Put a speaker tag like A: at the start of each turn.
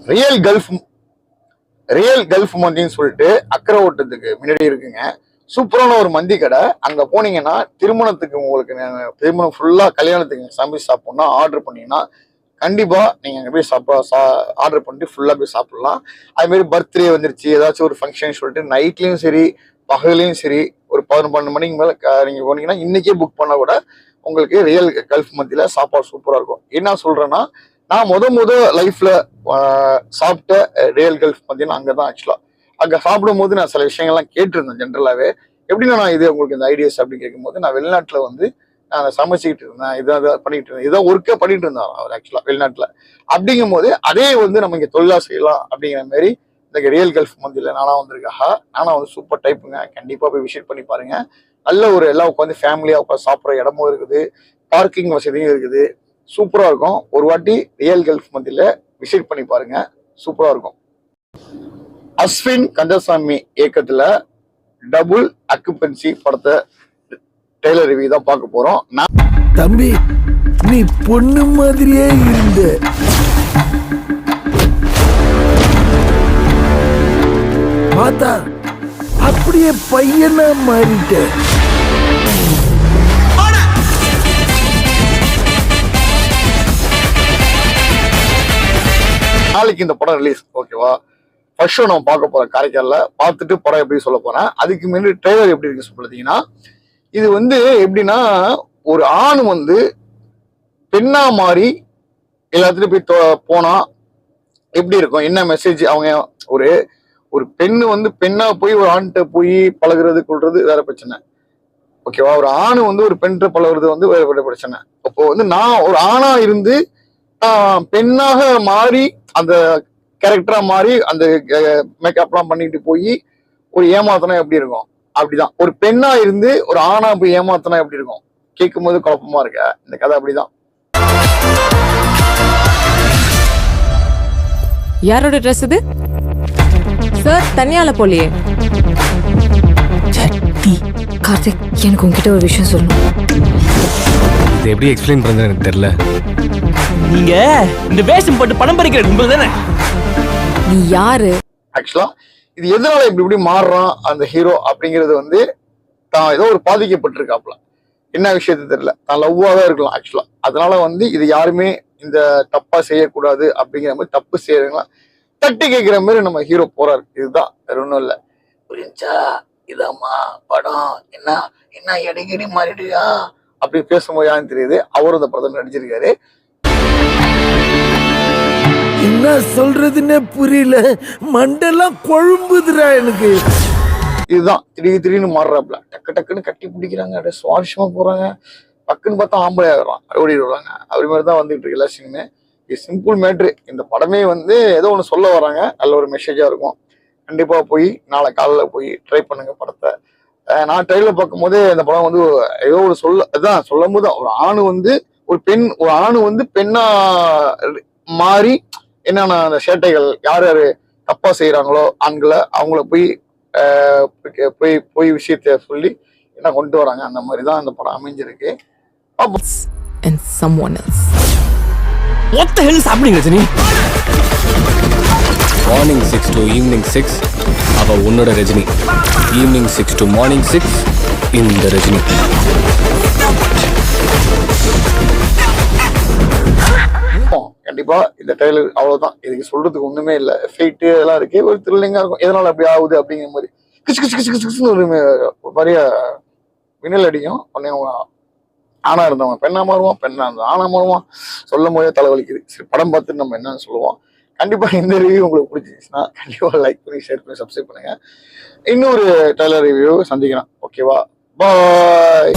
A: Real gulf மந்தின்னு சொல்லிட்டு அக்கறை ஓட்டத்துக்கு முன்னாடி இருக்குங்க. சூப்பரான ஒரு மந்தி கடை. அங்க போனீங்கன்னா திருமணத்துக்கு உங்களுக்கு திருமணம் ஃபுல்லா கல்யாணத்துக்கு சமைச்சு சாப்பிடணும்னா ஆர்டர் பண்ணீங்கன்னா கண்டிப்பா நீங்க அங்க போய் ஆர்டர் பண்ணிட்டு ஃபுல்லா போய் சாப்பிடலாம். அது மாதிரி பர்த்டே வந்துருச்சு, ஏதாச்சும் ஒரு ஃபங்க்ஷன் சொல்லிட்டு நைட்லயும் சரி பகலையும் சரி ஒரு 11 மணிக்கு மேல நீங்க போனீங்கன்னா இன்னைக்கே புக் பண்ண கூட உங்களுக்கு ரியல் கல்ஃப் மந்தியில சாப்பாடு சூப்பரா இருக்கும். என்ன சொல்றேன்னா, நான் முத லைஃப்ல சாப்பிட்ட ரியல் கல்ஃப் மந்தினா அங்கதான். ஆக்சுவலா அங்க சாப்பிடும் போது நான் சில விஷயங்கள்லாம் கேட்டிருந்தேன். ஜென்ரலாவே எப்படின்னா, நான் இது உங்களுக்கு இந்த ஐடியாஸ் அப்படின்னு கேட்கும்போது, நான் வெளிநாட்டுல வந்து நான் சமைச்சிக்கிட்டு இருந்தேன், இதை பண்ணிட்டு இருந்தேன், இதான் ஒர்க்கே பண்ணிட்டு இருந்தான் அவர் ஆக்சுவலா வெளிநாட்டுல. அப்படிங்கும் போது அதே வந்து நம்ம இங்க தொழிலா செய்யலாம் அப்படிங்கிற மாதிரி இந்த ரியல் கல்ஃப் மந்தியில நானா வந்திருக்கா. நானா வந்து சூப்பர் டைப்புங்க. கண்டிப்பா போய் விசிட் பண்ணி பாருங்க. நல்ல ஒரு எல்லாம் உட்காந்து ஃபேமிலியா உட்காந்து சாப்பிட்ற இடமும் இருக்குது, பார்க்கிங் வசதியும் இருக்குது. சூப்பரா இருக்கும். ஒரு வாட்டி ரியல் கல்ஃப் மந்தியில விசிட் பண்ணி பாருங்க, சூப்பரா இருக்கும். அஸ்வின் கந்தசாமி இயக்கத்துல டபுள் அக்குபென்சி படத்தை டெய்லர் ரிவ்யூ தான் பார்க்க போறோம்.
B: தம்பி, நீ பொண்ணு மாதிரியே இருந்த, பார்த்தா அப்படியே பையனா மாறிட்ட.
A: நாளைக்கு இந்த படம் ரிலீஸ், ஓகேவா? ஃபர்ஸ்ட் ஷோ நம்ம பார்க்க போறோம் காரைக்கால்ல. பார்த்துட்டு படம் எப்படி சொல்ல போறேன். அதுக்கு முன்னாடி ட்ரெய்லர் எப்படி இருக்கு பார்த்தீங்கன்னா, இது வந்து எப்படின்னா, ஒரு ஆண் வந்து பெண்ணா மாறி எல்லாத்துலயும் போய் போனா எப்படி இருக்கும், என்ன மெசேஜ், அவங்க ஒரு ஒரு பெண்ணு வந்து பெண்ணா போய் ஒரு ஆண்கிட்ட போய் பழகுறது கொள்றது வேற பிரச்சனை, ஓகேவா? ஒரு ஆண் வந்து ஒரு பெண்கிட்ட பழகுறது வந்து வேற பிரச்சனை. அப்போ வந்து நான் ஒரு ஆணா இருந்து பெண்ணாக மாறி அந்த கேரக்டரா மாறி அந்த மேக்கப்லாம் பண்ணிட்டு போய் ஒரு ஏமாத்தனா எப்படி இருக்கும், அப்படிதான். ஒரு பெண்ணா இருந்து ஒரு ஆணா போய் ஏமாத்தனா எப்படி இருக்கும், கேட்கும் போது குழப்பமா இருக்க. இந்த கதை அப்படிதான்.
C: யாரோட ட்ரெஸ் இது சார்? தனியால போலியே.
D: கார்த்திக், எனக்கு உங்ககிட்ட ஒரு விஷயம் சொல்லணும்.
E: இது எப்படி எக்ஸ்பிளைன் பண்றது எனக்கு தெரியல.
F: நீங்க இந்த வேஷம் போட்டு பணம் பறிக்கிற கும்பல் தானே?
C: நீ யாரு?
A: ஆக்சுவலா இது எதனால இப்படி மாறுறான் அந்த ஹீரோ அப்படிங்கிறது வந்து தான் ஏதோ ஒரு பாதிக்கப்பட்டிருக்காப்ல. என்ன விஷயத்த தெரியல, தான் லவ்வா தான் இருக்கலாம் ஆக்சுவலா. அதனால வந்து இது யாருமே இந்த தப்பா செய்யக்கூடாது அப்படிங்கிற மாதிரி தப்பு செய்யறதுலாம் தட்டி கேட்கிற மாதிரி நம்ம ஹீரோ போறாரு. இதுதான், வேற ஒன்றும் இல்லை. புரிஞ்சா? இதாம்மா படம், என்ன என்ன இடைக்கடி மாறிடுயா அப்படி பேசும்போது யாருன்னு தெரியுது. அவரும் இந்த படத்தை நடிச்சிருக்காரு.
B: என்ன சொல்றதுன்னே புரியல, மண்டெல்லாம் கொழும்புதுரா எனக்கு.
A: இதுதான் திடீர்னு மாறுறாப்ல. டக்குன்னு கட்டி பிடிக்கிறாங்க, அப்படியே சுவாரஸ்யமா போறாங்க. டக்குன்னு பார்த்தா ஆம்பளை ஆகிறான், ஓடிடுவாங்க. அப்படி மாதிரி தான் வந்துட்டு இருக்கு எல்லா சீனுமே. இது சிம்பிள் மேட்ரு. இந்த படமே வந்து ஏதோ ஒன்று சொல்ல வராங்க, நல்ல ஒரு மெசேஜா இருக்கும். கண்டிப்பா போய் நாளை காலைல போய் ட்ரை பண்ணுங்க படத்தை. நான் ட்ரைலர் பார்க்கும் போதே இந்த படம் வந்து ஏதோ ஒரு அதான் சொல்லும் போது ஒரு ஆணு வந்து ஒரு ஆணு வந்து பெண்ணா மாறி என்னென்ன அந்த சேட்டைகள் யார் யாரு தப்பா செய்யறாங்களோ ஆண்களை அவங்கள போய் விஷயத்த சொல்லி என்ன கொண்டு வராங்க. அந்த மாதிரிதான் இந்த படம் அமைஞ்சிருக்கு.
C: And someone else.
F: What the hell is happening, Rajini?
E: Morning 6 to evening 6 அவ உன்னோட ரஜினி, ஈவினிங் 6 to மார்னிங் 6 இந்த ரஜினி.
A: கண்டிப்பா இந்த ட்ரெய்லர் அவ்வளவுதான். இதுக்கு சொல்றதுக்கு ஒண்ணுமே இல்லை. ஃபைட்டு இதெல்லாம் இருக்கு, ஒரு த்ரில்லிங்கா இருக்கும். எதனால அப்படி ஆகுது அப்படிங்கிற மாதிரி கிச்சு ஒரு நிறைய வினல் அடிக்கும். உடனே ஆணா இருந்தவங்க பெண்ணா மாறுவான், பெண்ணா இருந்த ஆணா மாறுவான். சொல்லும் போதே தலைவலிக்குது. சரி, படம் பார்த்துட்டு நம்ம என்னன்னு சொல்லுவோம். கண்டிப்பா இந்த ரிவ்யூ உங்களுக்கு பிடிச்சிருச்சுன்னா கண்டிப்பா லைக் பண்ணி ஷேர் பண்ணி சப்ஸ்கிரைப் பண்ணுங்க. இன்னொரு ட்ரெய்லர் ரிவ்யூ சந்திக்கலாம். ஓகேவா? பாய்.